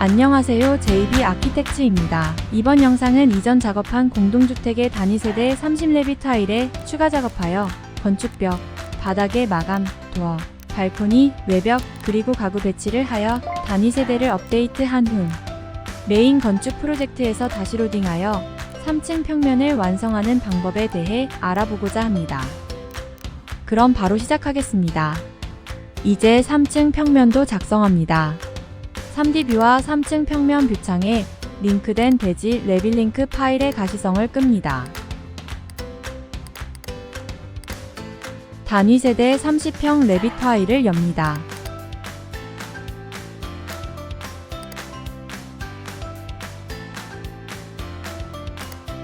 안녕하세요. JB 아키텍츠입니다. 이번 영상은 이전 작업한 공동주택의 단위세대 30레빗 타일에 추가 작업하여 건축벽, 바닥의 마감, 도어, 발코니, 외벽, 그리고 가구 배치를 하여 단위세대를 업데이트한 후 메인 건축 프로젝트에서 다시 로딩하여 3층 평면을 완성하는 방법에 대해 알아보고자 합니다. 그럼 바로 시작하겠습니다. 이제 3층 평면도 작성합니다. 3D뷰와 3층 평면 뷰창에 링크된 대지 레빌링크 파일의 가시성을 끕니다. 단위 세대 30평 레빗 파일을 엽니다.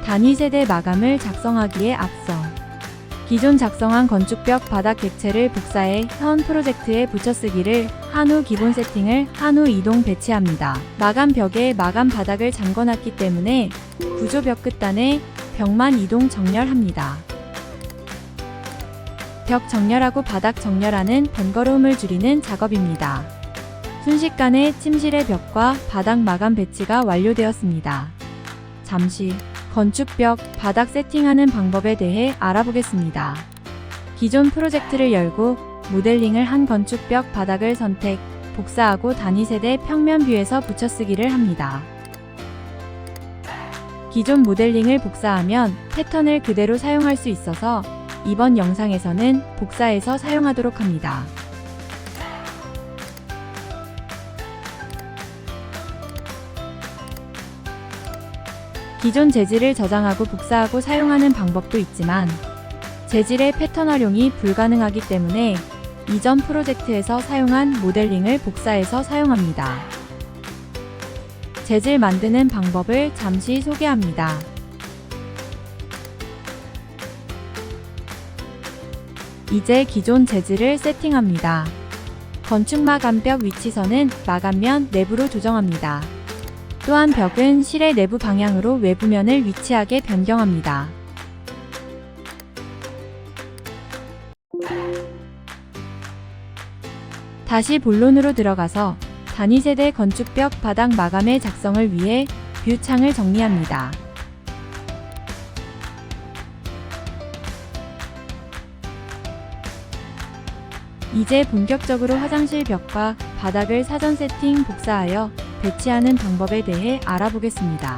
단위 세대 마감을 작성하기에 앞서 기존 작성한 건축벽 바닥 객체를 복사해 현 프로젝트에 붙여쓰기를 한 후 기본 세팅을 한 후 이동 배치합니다. 마감 벽에 마감 바닥을 잠궈놨기 때문에 구조 벽 끝단에 벽만 이동 정렬합니다. 벽 정렬하고 바닥 정렬하는 번거로움을 줄이는 작업입니다. 순식간에 침실의 벽과 바닥 마감 배치가 완료되었습니다. 잠시 건축벽, 바닥 세팅하는 방법에 대해 알아보겠습니다. 기존 프로젝트를 열고 모델링을 한 건축벽 바닥을 선택, 복사하고 단위세대 평면 뷰에서 붙여쓰기를 합니다. 기존 모델링을 복사하면 패턴을 그대로 사용할 수 있어서 이번 영상에서는 복사해서 사용하도록 합니다. 기존 재질을 저장하고 복사하고 사용하는 방법도 있지만 재질의 패턴 활용이 불가능하기 때문에 이전 프로젝트에서 사용한 모델링을 복사해서 사용합니다. 재질 만드는 방법을 잠시 소개합니다. 이제 기존 재질을 세팅합니다. 건축 마감벽 위치선은 마감면 내부로 조정합니다. 또한 벽은 실의 내부 방향으로 외부면을 위치하게 변경합니다. 다시 본론으로 들어가서 단위세대 건축벽 바닥 마감의 작성을 위해 뷰창을 정리합니다. 이제 본격적으로 화장실 벽과 바닥을 사전 세팅 복사하여 배치하는 방법에 대해 알아보겠습니다.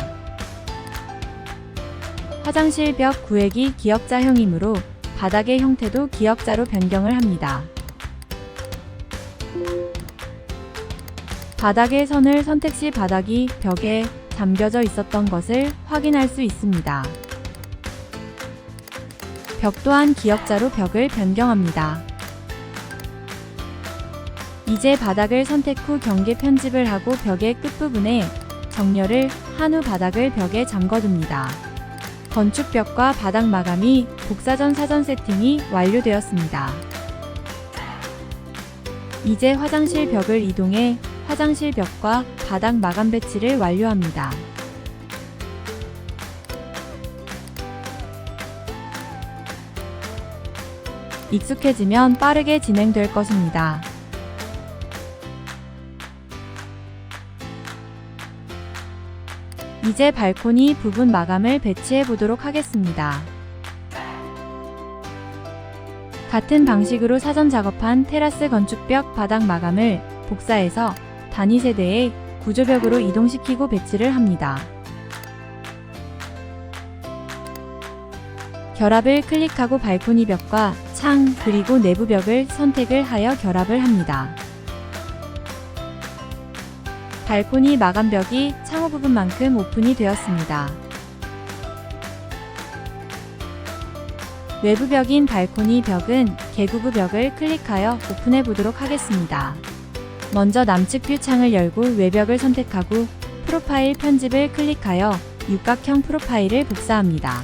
화장실 벽 구획이 기역자형이므로 바닥의 형태도 기역자로 변경을 합니다. 바닥의 선을 선택 시 바닥이 벽에 잠겨져 있었던 것을 확인할 수 있습니다. 벽 또한 기역자로 벽을 변경합니다. 이제 바닥을 선택 후 경계 편집을 하고 벽의 끝부분에 정렬을 한 후 바닥을 벽에 잠궈둡니다. 건축벽과 바닥 마감이 복사 전 사전 세팅이 완료되었습니다. 이제 화장실 벽을 이동해 화장실 벽과 바닥 마감 배치를 완료합니다. 익숙해지면 빠르게 진행될 것입니다. 이제 발코니 부분 마감을 배치해 보도록 하겠습니다. 같은 방식으로 사전 작업한 테라스 건축벽 바닥 마감을 복사해서 단위 세대의 구조벽으로 이동시키고 배치를 합니다. 결합을 클릭하고 발코니 벽과 창 그리고 내부 벽을 선택을 하여 결합을 합니다. 발코니 마감벽이 창호 부분만큼 오픈이 되었습니다. 외부 벽인 발코니 벽은 개구부 벽을 클릭하여 오픈해 보도록 하겠습니다. 먼저 남측 뷰 창을 열고 외벽을 선택하고 프로파일 편집을 클릭하여 육각형 프로파일을 복사합니다.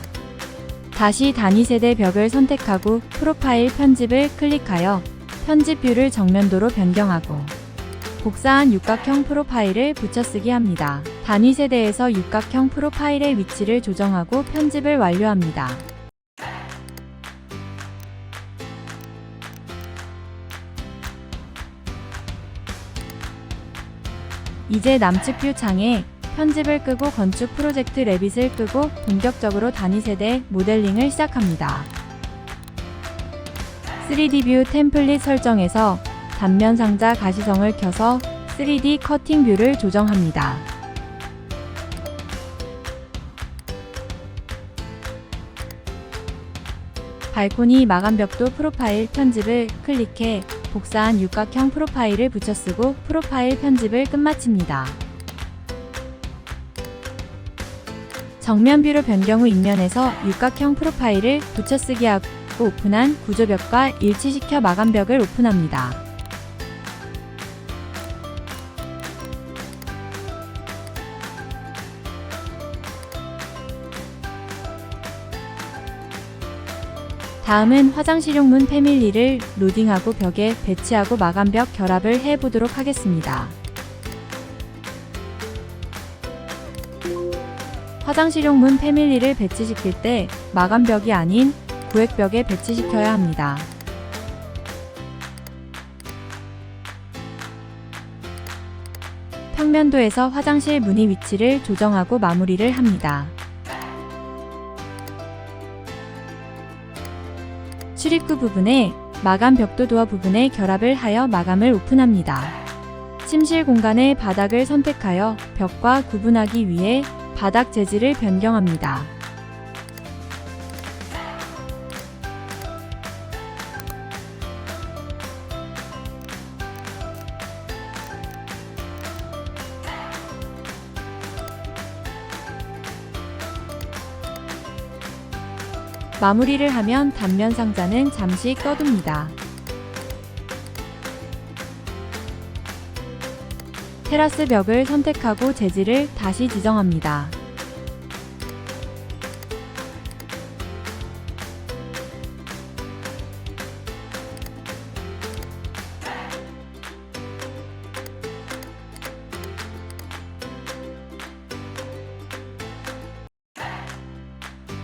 다시 단위 세대 벽을 선택하고 프로파일 편집을 클릭하여 편집 뷰를 정면도로 변경하고 복사한 육각형 프로파일을 붙여쓰기 합니다. 단위 세대에서 육각형 프로파일의 위치를 조정하고 편집을 완료합니다. 이제 남측 뷰 창에 편집을 끄고 건축 프로젝트 레빗을 끄고 본격적으로 단위 세대 모델링을 시작합니다. 3D 뷰 템플릿 설정에서 단면 상자 가시성을 켜서 3D 커팅 뷰를 조정합니다. 발코니 마감벽도 프로파일 편집을 클릭해 복사한 육각형 프로파일을 붙여쓰고 프로파일 편집을 끝마칩니다. 정면 뷰로 변경 후 인면에서 육각형 프로파일을 붙여쓰기 하고 오픈한 구조벽과 일치시켜 마감벽을 오픈합니다. 다음은 화장실용 문 패밀리를 로딩하고 벽에 배치하고 마감벽 결합을 해보도록 하겠습니다. 화장실용 문 패밀리를 배치시킬 때 마감벽이 아닌 구획벽에 배치시켜야 합니다. 평면도에서 화장실 문의 위치를 조정하고 마무리를 합니다. 출입구 부분에 마감 벽도 도어 부분에 결합을 하여 마감을 오픈합니다. 침실 공간의 바닥을 선택하여 벽과 구분하기 위해 바닥 재질을 변경합니다. 마무리를 하면 단면 상자는 잠시 꺼둡니다. 테라스 벽을 선택하고 재질을 다시 지정합니다.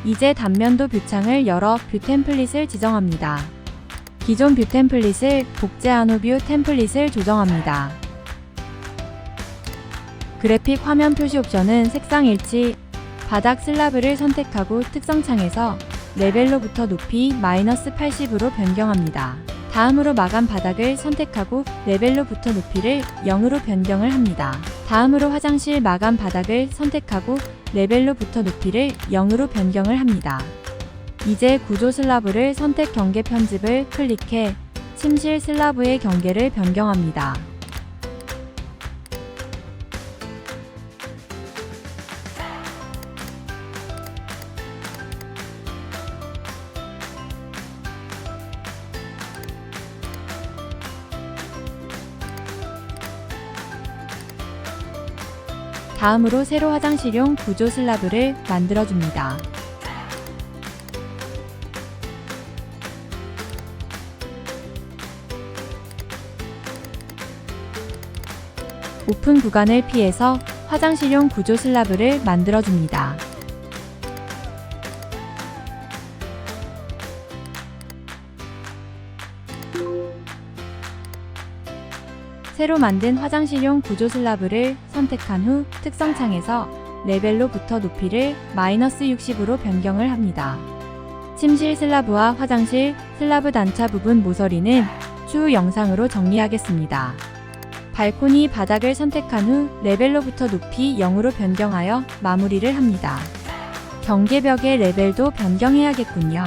이제 단면도 뷰창을 열어 뷰 템플릿을 지정합니다. 기존 뷰 템플릿을 복제한 후 뷰 템플릿을 조정합니다. 그래픽 화면 표시 옵션은 색상 일치, 바닥 슬라브를 선택하고 특성창에서 레벨로부터 높이 -80으로 변경합니다. 다음으로 마감 바닥을 선택하고 레벨로부터 높이를 0으로 변경을 합니다. 다음으로 화장실 마감 바닥을 선택하고 레벨로부터 높이를 0으로 변경을 합니다. 이제 구조 슬라브를 선택 경계 편집을 클릭해 침실 슬라브의 경계를 변경합니다. 다음으로 세로 화장실용 구조 슬라브를 만들어줍니다. 오픈 구간을 피해서 화장실용 구조 슬라브를 만들어줍니다. 새로 만든 화장실용 구조 슬라브를 선택한 후 특성창에서 레벨로부터 높이를 -60으로 변경을 합니다. 침실 슬라브와 화장실 슬라브 단차 부분 모서리는 추후 영상으로 정리하겠습니다. 발코니 바닥을 선택한 후 레벨로부터 높이 0으로 변경하여 마무리를 합니다. 경계벽의 레벨도 변경해야겠군요.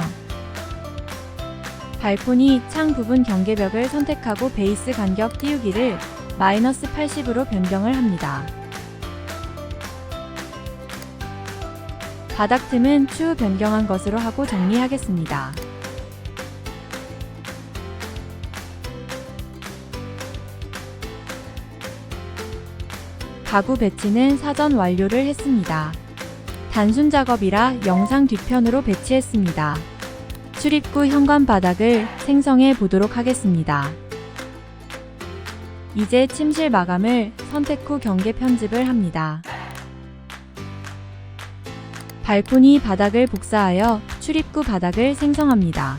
발코니 창 부분 경계벽을 선택하고 베이스 간격 띄우기를 -80으로 변경을 합니다. 바닥 틈은 추후 변경한 것으로 하고 정리하겠습니다. 가구 배치는 사전 완료를 했습니다. 단순 작업이라 영상 뒤편으로 배치했습니다. 출입구 현관 바닥을 생성해 보도록 하겠습니다. 이제 침실 마감을 선택 후 경계 편집을 합니다. 발코니 바닥을 복사하여 출입구 바닥을 생성합니다.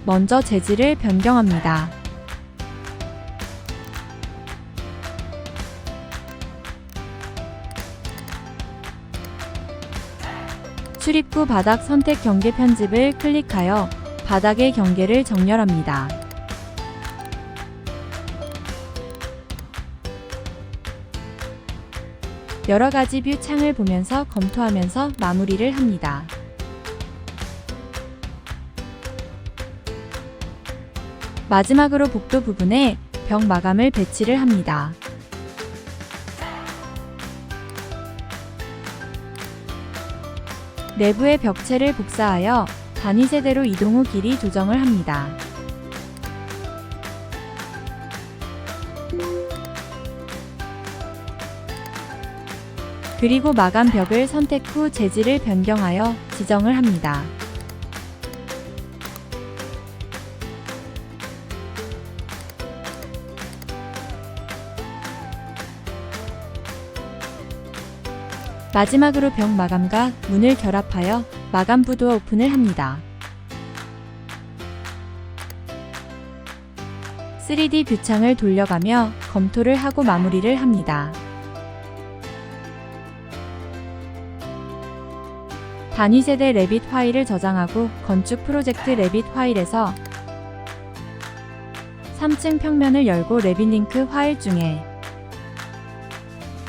먼저 재질을 변경합니다. 출입구 바닥 선택 경계 편집을 클릭하여 바닥의 경계를 정렬합니다. 여러가지 뷰 창을 보면서 검토하면서 마무리를 합니다. 마지막으로 복도 부분에 벽 마감을 배치를 합니다. 내부의 벽체를 복사하여 단위 세대로 이동 후 길이 조정을 합니다. 그리고 마감 벽을 선택 후 재질을 변경하여 지정을 합니다. 마지막으로 벽 마감과 문을 결합하여 마감 부도어 오픈을 합니다. 3D 뷰창을 돌려가며 검토를 하고 마무리를 합니다. 단위 세대 레빗 파일을 저장하고 건축 프로젝트 레빗 파일에서 3층 평면을 열고 레빗 링크 파일 중에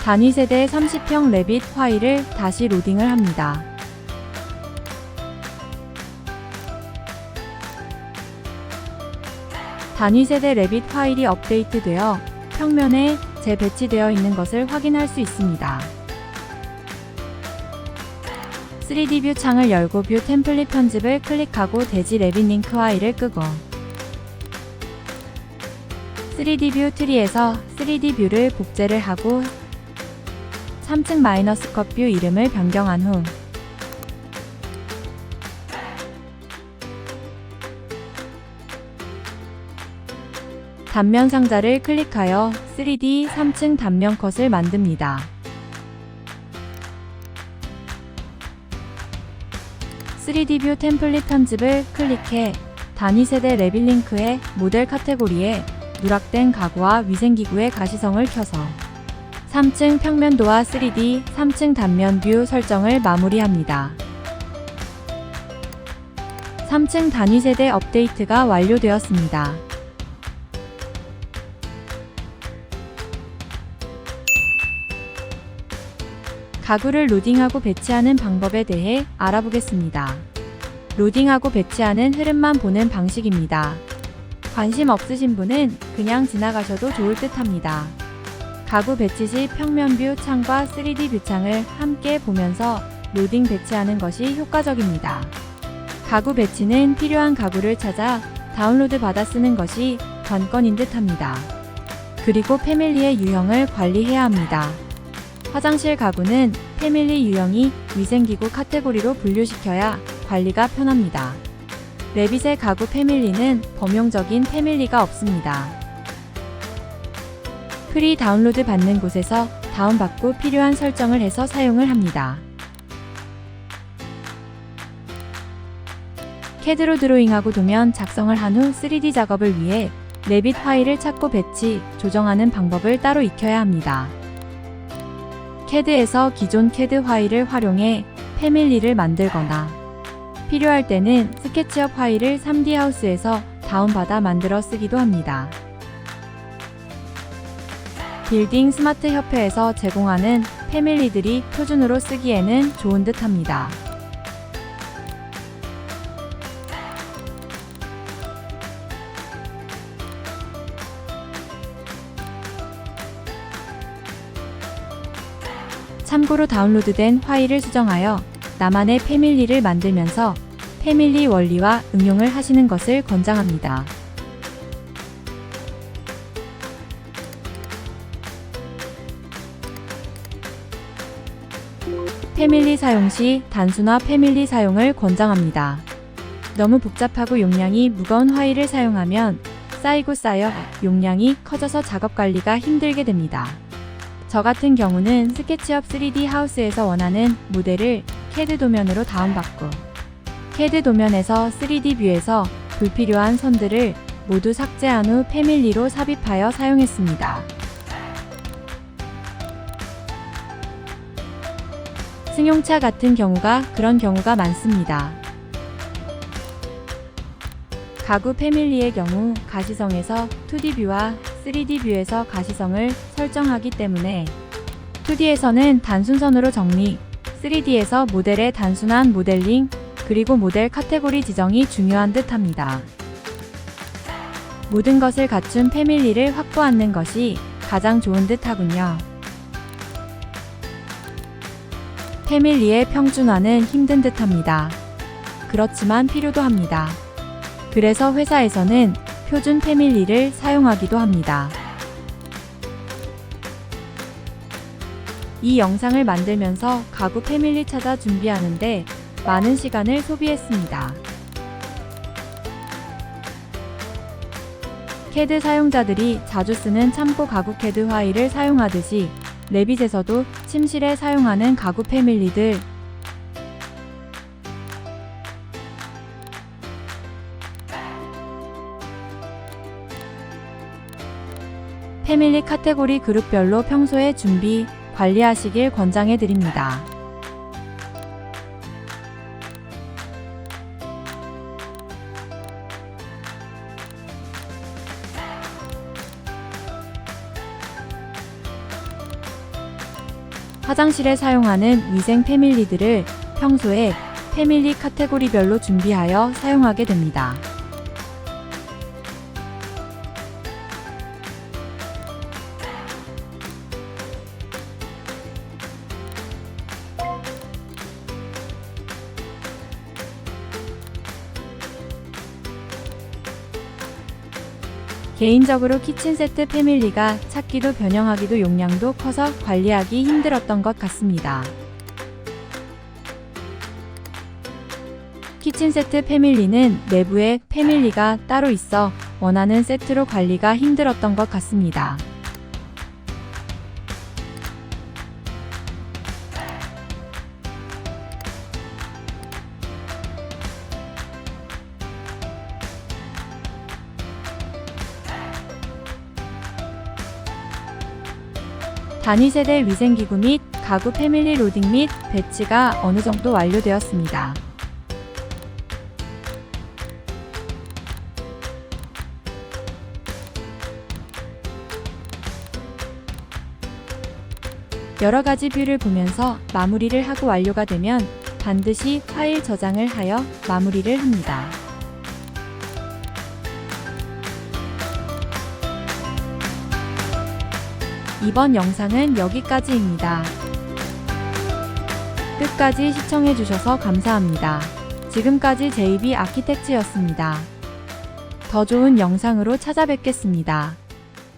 단위 세대 30평 레빗 파일을 다시 로딩을 합니다. 단위 세대 레빗 파일이 업데이트되어 평면에 재배치되어 있는 것을 확인할 수 있습니다. 3D 뷰 창을 열고 뷰 템플릿 편집을 클릭하고 대지 레빗 링크 파일을 끄고 3D 뷰 트리에서 3D 뷰를 복제를 하고 3층 마이너스 컷 뷰 이름을 변경한 후 단면 상자를 클릭하여 3D 3층 단면 컷을 만듭니다. 3D 뷰 템플릿 편집을 클릭해 단위 세대 레빗 링크의 모델 카테고리에 누락된 가구와 위생기구의 가시성을 켜서 3층 평면도와 3D 3층 단면 뷰 설정을 마무리합니다. 3층 단위 세대 업데이트가 완료되었습니다. 가구를 로딩하고 배치하는 방법에 대해 알아보겠습니다. 로딩하고 배치하는 흐름만 보는 방식입니다. 관심 없으신 분은 그냥 지나가셔도 좋을 듯 합니다. 가구 배치 시 평면 뷰 창과 3D 뷰 창을 함께 보면서 로딩 배치하는 것이 효과적입니다. 가구 배치는 필요한 가구를 찾아 다운로드 받아 쓰는 것이 관건인 듯 합니다. 그리고 패밀리의 유형을 관리해야 합니다. 화장실 가구는 패밀리 유형이 위생기구 카테고리로 분류시켜야 관리가 편합니다. 레빗의 가구 패밀리는 범용적인 패밀리가 없습니다. 프리 다운로드 받는 곳에서 다운받고 필요한 설정을 해서 사용을 합니다. CAD로 드로잉하고 도면 작성을 한 후 3D 작업을 위해 레빗 파일을 찾고 배치, 조정하는 방법을 따로 익혀야 합니다. CAD에서 기존 CAD 파일을 활용해 패밀리를 만들거나 필요할 때는 스케치업 파일을 3D 하우스에서 다운받아 만들어 쓰기도 합니다. 빌딩 스마트 협회에서 제공하는 패밀리들이 표준으로 쓰기에는 좋은 듯 합니다. 참고로 다운로드된 파일을 수정하여 나만의 패밀리를 만들면서 패밀리 원리와 응용을 하시는 것을 권장합니다. 패밀리 사용 시 단순화 패밀리 사용을 권장합니다. 너무 복잡하고 용량이 무거운 파일을 사용하면 쌓이고 쌓여 용량이 커져서 작업 관리가 힘들게 됩니다. 저 같은 경우는 스케치업 3D 하우스에서 원하는 모델을 CAD 도면으로 다운받고 CAD 도면에서 3D 뷰에서 불필요한 선들을 모두 삭제한 후 패밀리로 삽입하여 사용했습니다. 승용차 같은 경우가 그런 경우가 많습니다. 가구 패밀리의 경우 가시성에서 2D 뷰와 3D 뷰에서 가시성을 설정하기 때문에 2D에서는 단순선으로 정리, 3D에서 모델의 단순한 모델링, 그리고 모델 카테고리 지정이 중요한 듯 합니다. 모든 것을 갖춘 패밀리를 확보하는 것이 가장 좋은 듯 하군요. 패밀리의 평준화는 힘든 듯 합니다. 그렇지만 필요도 합니다. 그래서 회사에서는 표준 패밀리를 사용하기도 합니다. 이 영상을 만들면서 가구 패밀리 찾아 준비하는데 많은 시간을 소비했습니다. CAD 사용자들이 자주 쓰는 참고 가구 CAD 파일을 사용하듯이 레빗에서도 침실에 사용하는 가구 패밀리들, 패밀리 카테고리 그룹별로 평소에 준비, 관리하시길 권장해 드립니다. 화장실에 사용하는 위생 패밀리들을 평소에 패밀리 카테고리별로 준비하여 사용하게 됩니다. 개인적으로 키친 세트 패밀리가 찾기도 변형하기도 용량도 커서 관리하기 힘들었던 것 같습니다. 키친 세트 패밀리는 내부에 패밀리가 따로 있어 원하는 세트로 관리가 힘들었던 것 같습니다. 단위 세대 위생기구 및 가구 패밀리 로딩 및 배치가 어느 정도 완료되었습니다. 여러 가지 뷰를 보면서 마무리를 하고 완료가 되면 반드시 파일 저장을 하여 마무리를 합니다. 이번 영상은 여기까지입니다. 끝까지 시청해주셔서 감사합니다. 지금까지 JB 아키텍츠였습니다. 더 좋은 영상으로 찾아뵙겠습니다.